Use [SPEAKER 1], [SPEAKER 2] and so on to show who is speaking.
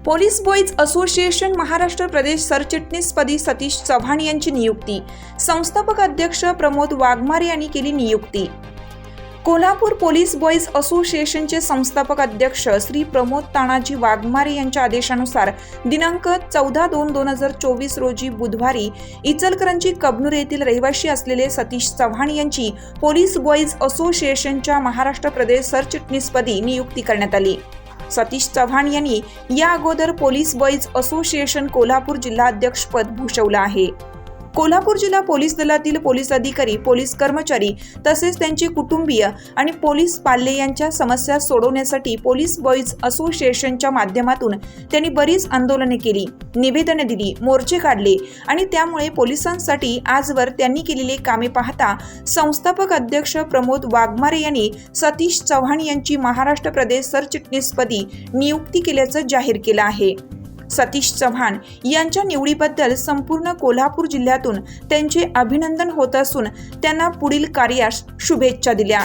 [SPEAKER 1] Police boys association Maharashtra प्रदेश सरचिटणीसपदी सतीश चव्हाण यांची नियुक्ती. संस्थापक अध्यक्ष प्रमोद वाघमारे यांनी केली नियुक्ती. कोल्हापूर पोलीस बॉयज असोसिएशनचे संस्थापक अध्यक्ष श्री प्रमोद तानाजी वाघमारे यांच्या आदेशानुसार दिनांक 14/2/2024 रोजी बुधवारी इचलकरंजी कबनूर येथील रहिवासी असलेले सतीश चव्हाण यांची पोलीस बॉयज असोसिएशनच्या महाराष्ट्र प्रदेश सरचिटणीसपदी नियुक्ती करण्यात आली. सतीश चव्हाण यांनी या अगोदर पोलीस बॉयज असोसिएशन कोल्हापूर जिल्हाध्यक्षपद भूषवलं आहे. कोल्हापूर जिल्हा पोलीस दलातील पोलीस अधिकारी, पोलीस कर्मचारी तसेच त्यांचे कुटुंबीय आणि पोलीस पाल्य यांच्या समस्या सोडवण्यासाठी पोलीस बॉयज असोसिएशनच्या माध्यमातून त्यांनी बरीच आंदोलने केली, निवेदने दिली, मोर्चे काढले आणि त्यामुळे पोलिसांसाठी आजवर त्यांनी केलेली कामे पाहता संस्थापक अध्यक्ष प्रमोद वाघमारे यांनी सतीश चव्हाण यांची महाराष्ट्र प्रदेश सरचिटणीसपदी नियुक्ती केल्याचं जाहीर केलं आहे. सतीश चव्हाण यांच्या निवडीबद्दल संपूर्ण कोल्हापूर जिल्ह्यातून त्यांचे अभिनंदन होत असून त्यांना पुढील कार्यास शुभेच्छा दिल्या.